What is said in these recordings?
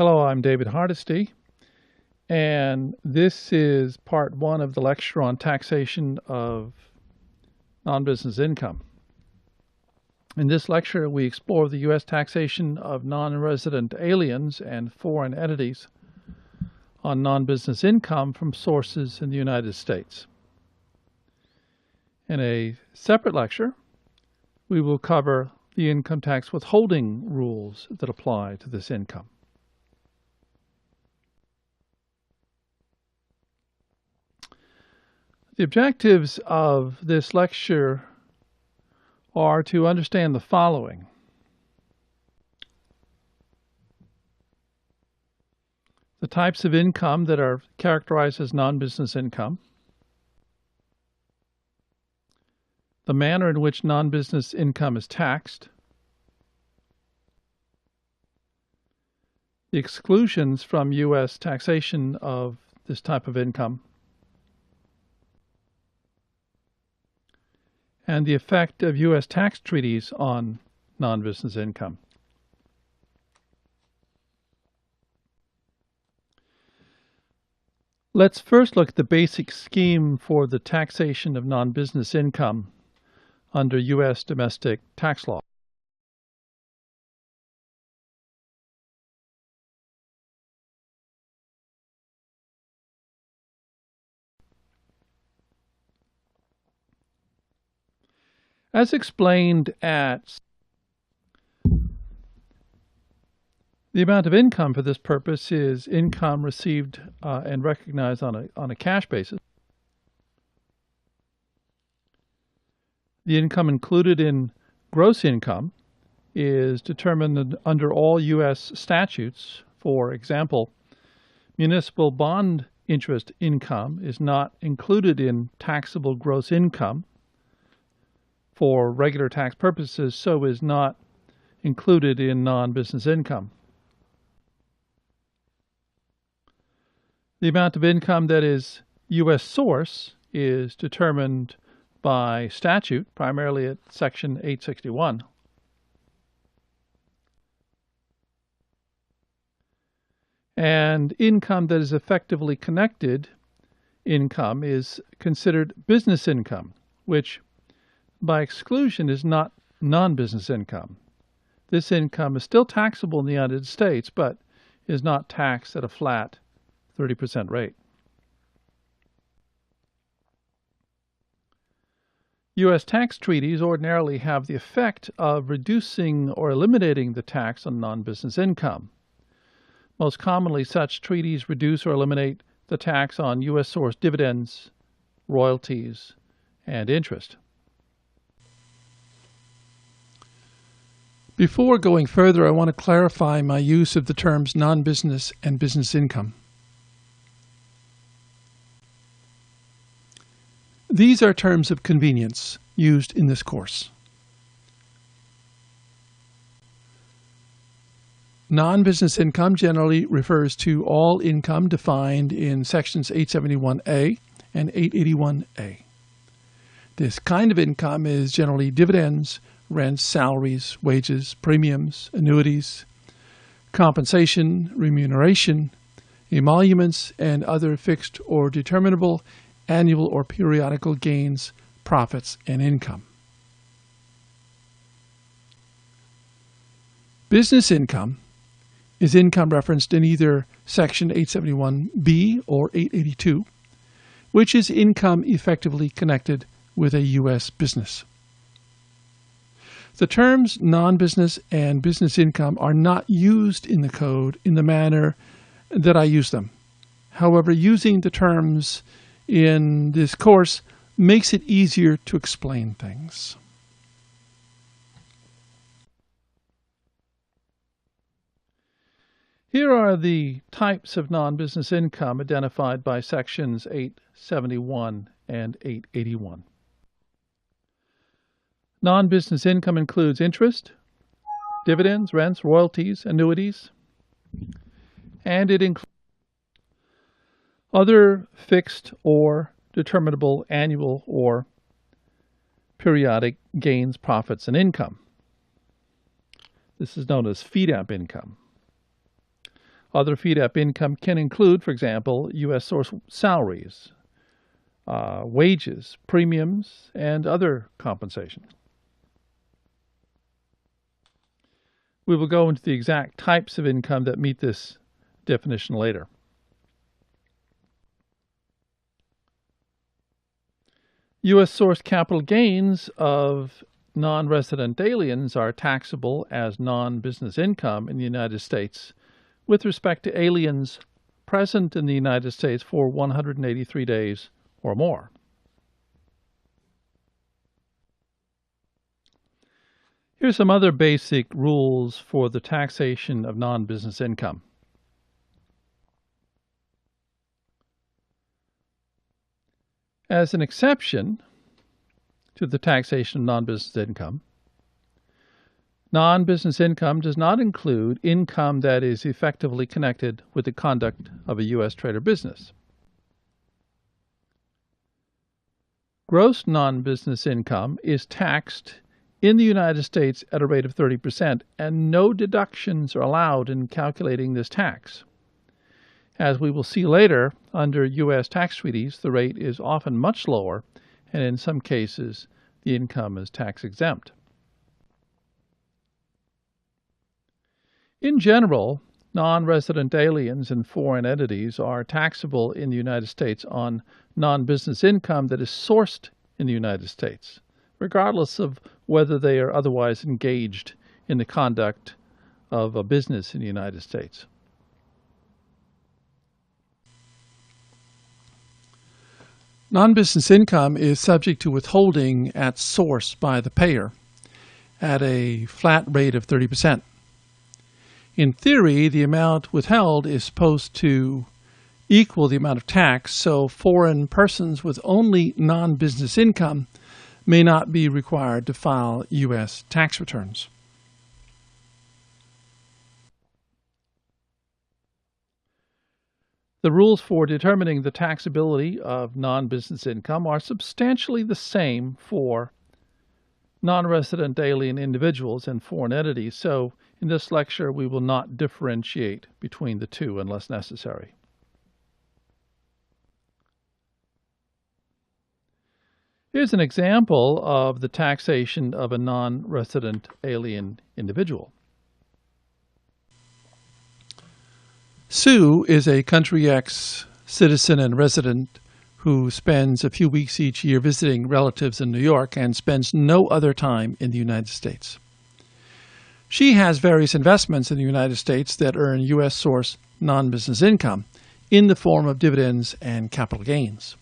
Hello, I'm David Hardesty, and this is part one of the lecture on taxation of non-business income. In this lecture, we explore the U.S. taxation of non-resident aliens and foreign entities on non-business income from sources in the United States. In a separate lecture, we will cover the income tax withholding rules that apply to this income. The objectives of this lecture are to understand the following. The types of income that are characterized as non-business income, the manner in which non-business income is taxed, the exclusions from U.S. taxation of this type of income, and the effect of U.S. tax treaties on non-business income. Let's first look at the basic scheme for the taxation of non-business income under U.S. domestic tax law. As explained at the amount of income for this purpose is income received and recognized on a cash basis. The income included in gross income is determined under all U.S. statutes. For example, municipal bond interest income is not included in taxable gross income. For regular tax purposes, so is not included in non-business income. The amount of income that is U.S. source is determined by statute, primarily at Section 861. And income that is effectively connected income is considered business income, which by exclusion is not non-business income. This income is still taxable in the United States, but is not taxed at a flat 30% rate. U.S. tax treaties ordinarily have the effect of reducing or eliminating the tax on non-business income. Most commonly, such treaties reduce or eliminate the tax on U.S. source dividends, royalties, and interest. Before going further, I want to clarify my use of the terms non-business and business income. These are terms of convenience used in this course. Non-business income generally refers to all income defined in sections 871A and 881A. This kind of income is generally dividends, rents, salaries, wages, premiums, annuities, compensation, remuneration, emoluments, and other fixed or determinable annual or periodical gains, profits, and income. Business income is income referenced in either Section 871B or 882, which is income effectively connected with a U.S. business. The terms non-business and business income are not used in the code in the manner that I use them. However, using the terms in this course makes it easier to explain things. Here are the types of non-business income identified by sections 871 and 881. Non-business income includes interest, dividends, rents, royalties, annuities, and it includes other fixed or determinable annual or periodic gains, profits, and income. This is known as FEDAP income. Other FEDAP income can include, for example, U.S. source salaries, wages, premiums, and other compensation. We will go into the exact types of income that meet this definition later. U.S. source capital gains of non-resident aliens are taxable as non-business income in the United States with respect to aliens present in the United States for 183 days or more. Here's some other basic rules for the taxation of non-business income. As an exception to the taxation of non-business income does not include income that is effectively connected with the conduct of a U.S. trade or business. Gross non-business income is taxed in the United States at a rate of 30%, and no deductions are allowed in calculating this tax. As we will see later, under U.S. tax treaties, the rate is often much lower, and in some cases, the income is tax exempt. In general, non-resident aliens and foreign entities are taxable in the United States on non-business income that is sourced in the United States, regardless of whether they are otherwise engaged in the conduct of a business in the United States. Non-business income is subject to withholding at source by the payer at a flat rate of 30%. In theory, the amount withheld is supposed to equal the amount of tax, so foreign persons with only non-business income may not be required to file U.S. tax returns. The rules for determining the taxability of non-business income are substantially the same for non-resident alien individuals and foreign entities, so in this lecture we will not differentiate between the two unless necessary. Here's an example of the taxation of a non-resident alien individual. Sue is a Country X citizen and resident who spends a few weeks each year visiting relatives in New York and spends no other time in the United States. She has various investments in the United States that earn U.S. source non-business income in the form of dividends and capital gains.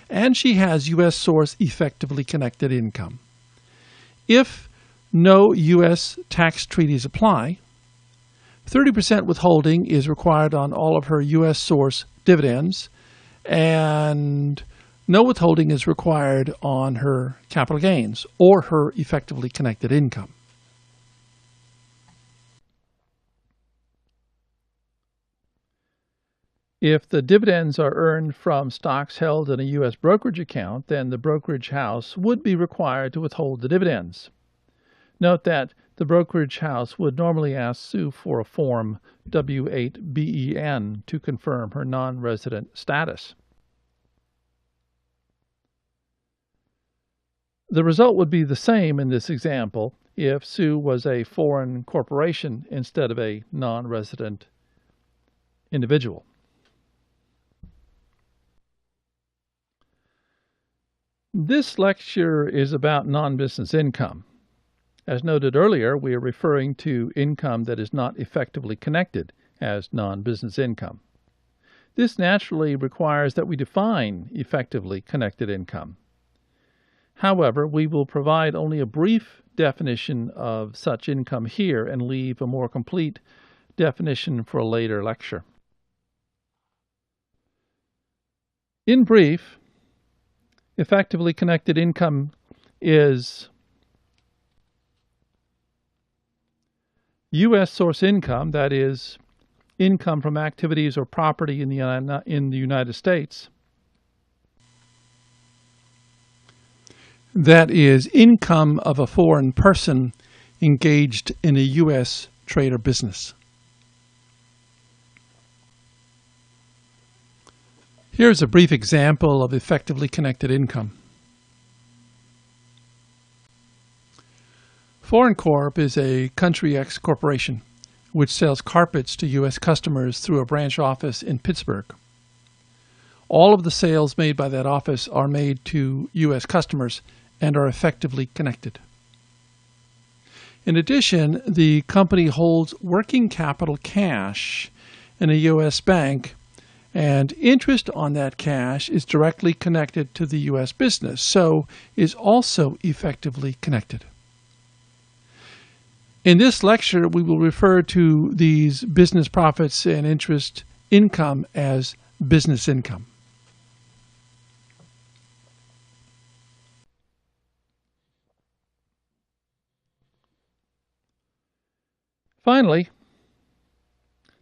And she has U.S. source effectively connected income. If no U.S. tax treaties apply, 30% withholding is required on all of her U.S. source dividends, and no withholding is required on her capital gains or her effectively connected income. If the dividends are earned from stocks held in a U.S. brokerage account, then the brokerage house would be required to withhold the dividends. Note that the brokerage house would normally ask Sue for a Form W-8-BEN to confirm her non-resident status. The result would be the same in this example if Sue was a foreign corporation instead of a non-resident individual. This lecture is about non-business income. As noted earlier, we are referring to income that is not effectively connected as non-business income. This naturally requires that we define effectively connected income. However, we will provide only a brief definition of such income here and leave a more complete definition for a later lecture. In brief, effectively connected income is U.S. source income, that is, income from activities or property in the United States, that is income of a foreign person engaged in a U.S. trade or business. Here's a brief example of effectively connected income. Foreign Corp is a Country X corporation which sells carpets to U.S. customers through a branch office in Pittsburgh. All of the sales made by that office are made to U.S. customers and are effectively connected. In addition, the company holds working capital cash in a U.S. bank, and interest on that cash is directly connected to the U.S. business, so is also effectively connected. In this lecture, we will refer to these business profits and interest income as business income. Finally,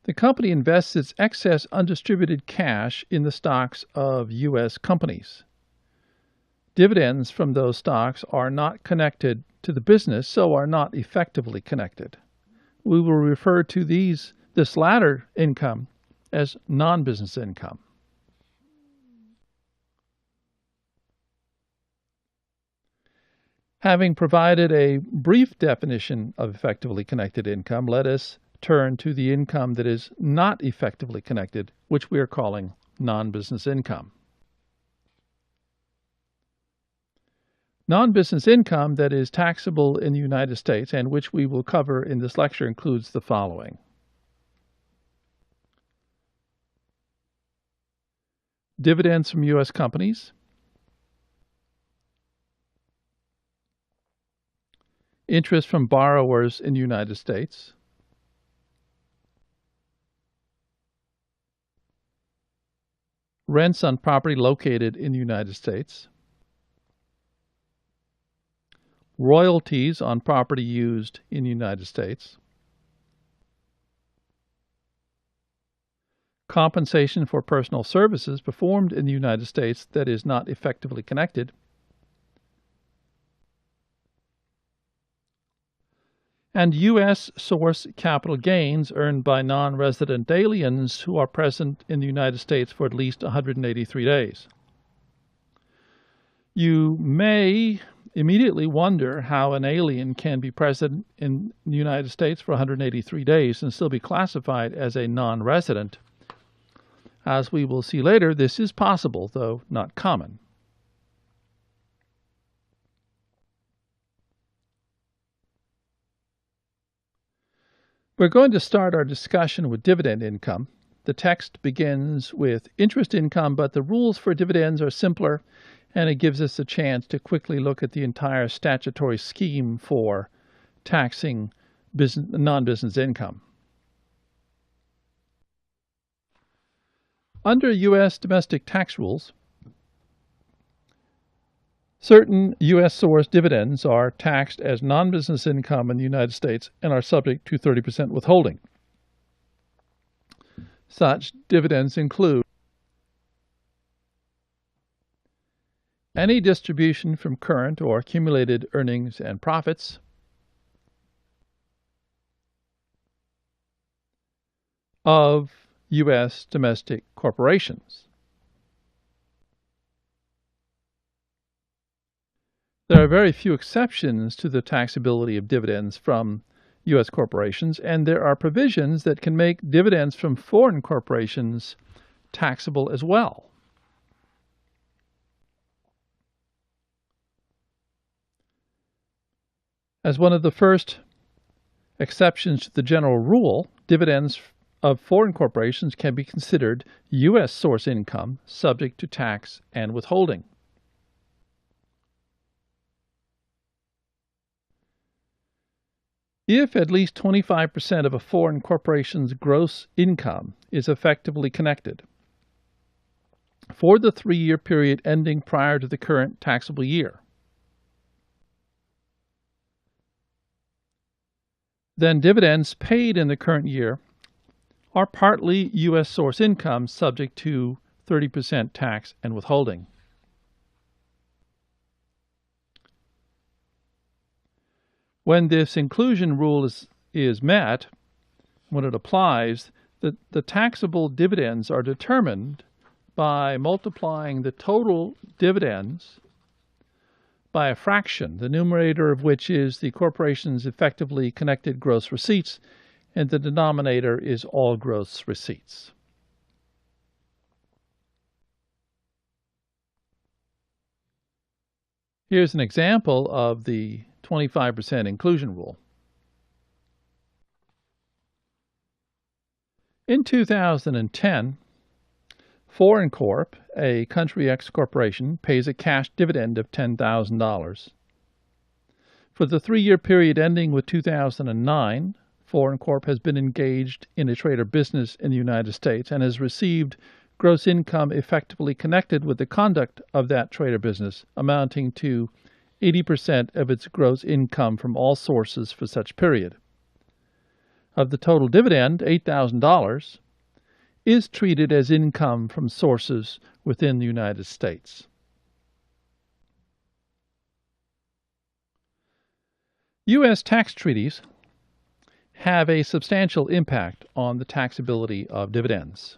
the company invests its excess undistributed cash in the stocks of U.S. companies. Dividends from those stocks are not connected to the business, so are not effectively connected. We will refer to this latter income as non-business income. Having provided a brief definition of effectively connected income, let us turn to the income that is not effectively connected, which we are calling non-business income. Non-business income that is taxable in the United States and which we will cover in this lecture includes the following. Dividends from U.S. companies, interest from borrowers in the United States, rents on property located in the United States, royalties on property used in the United States, compensation for personal services performed in the United States that is not effectively connected, and U.S. source capital gains earned by non-resident aliens who are present in the United States for at least 183 days. You may immediately wonder how an alien can be present in the United States for 183 days and still be classified as a non-resident. As we will see later, this is possible, though not common. We're going to start our discussion with dividend income. The text begins with interest income, but the rules for dividends are simpler, and it gives us a chance to quickly look at the entire statutory scheme for taxing non-business income. Under U.S. domestic tax rules, certain U.S.-sourced dividends are taxed as non-business income in the United States and are subject to 30% withholding. Such dividends include any distribution from current or accumulated earnings and profits, of U.S. domestic corporations. There are very few exceptions to the taxability of dividends from U.S. corporations, and there are provisions that can make dividends from foreign corporations taxable as well. As one of the first exceptions to the general rule, dividends of foreign corporations can be considered U.S. source income subject to tax and withholding. If at least 25% of a foreign corporation's gross income is effectively connected for the 3-year period ending prior to the current taxable year, then dividends paid in the current year are partly U.S. source income subject to 30% tax and withholding. When this inclusion rule is met, when it applies, the taxable dividends are determined by multiplying the total dividends by a fraction, the numerator of which is the corporation's effectively connected gross receipts, and the denominator is all gross receipts. Here's an example of the 25% inclusion rule. In 2010, Foreign Corp, a Country X corporation, pays a cash dividend of $10,000. For the 3-year period ending with 2009, Foreign Corp has been engaged in a trade or business in the United States and has received gross income effectively connected with the conduct of that trade or business, amounting to 80% of its gross income from all sources for such period. Of the total dividend, $8,000 is treated as income from sources within the United States. U.S. tax treaties have a substantial impact on the taxability of dividends.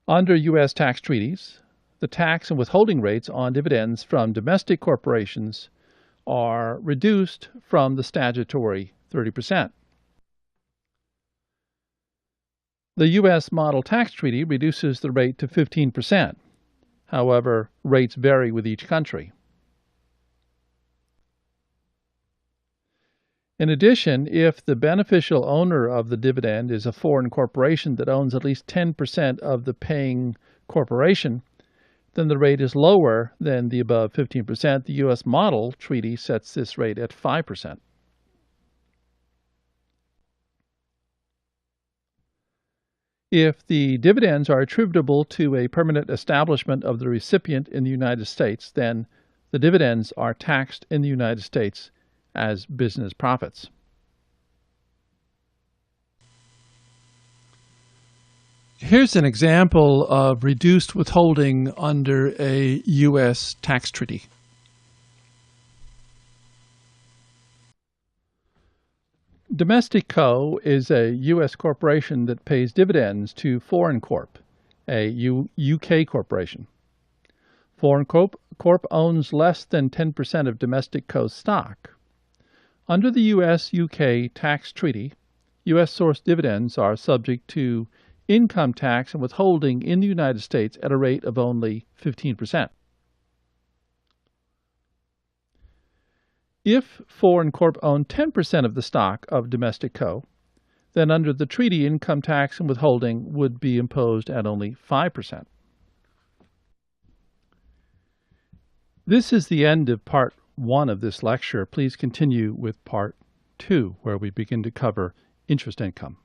Under U.S. tax treaties, the tax and withholding rates on dividends from domestic corporations are reduced from the statutory 30%. The U.S. Model Tax Treaty reduces the rate to 15%. However, rates vary with each country. In addition, if the beneficial owner of the dividend is a foreign corporation that owns at least 10% of the paying corporation, then the rate is lower than the above 15%. The U.S. Model Treaty sets this rate at 5%. If the dividends are attributable to a permanent establishment of the recipient in the United States, then the dividends are taxed in the United States as business profits. Here's an example of reduced withholding under a U.S. tax treaty. Domestic Co. is a U.S. corporation that pays dividends to Foreign Corp., a U.K. corporation. Foreign Corp. Owns less than 10% of Domestic Co.'s stock. Under the U.S.-UK tax treaty, U.S.-sourced dividends are subject to income tax and withholding in the United States at a rate of only 15%. If Foreign Corp owned 10% of the stock of Domestic Co., then under the treaty, income tax and withholding would be imposed at only 5%. This is the end of Part 1 of this lecture. Please continue with Part 2, where we begin to cover interest income.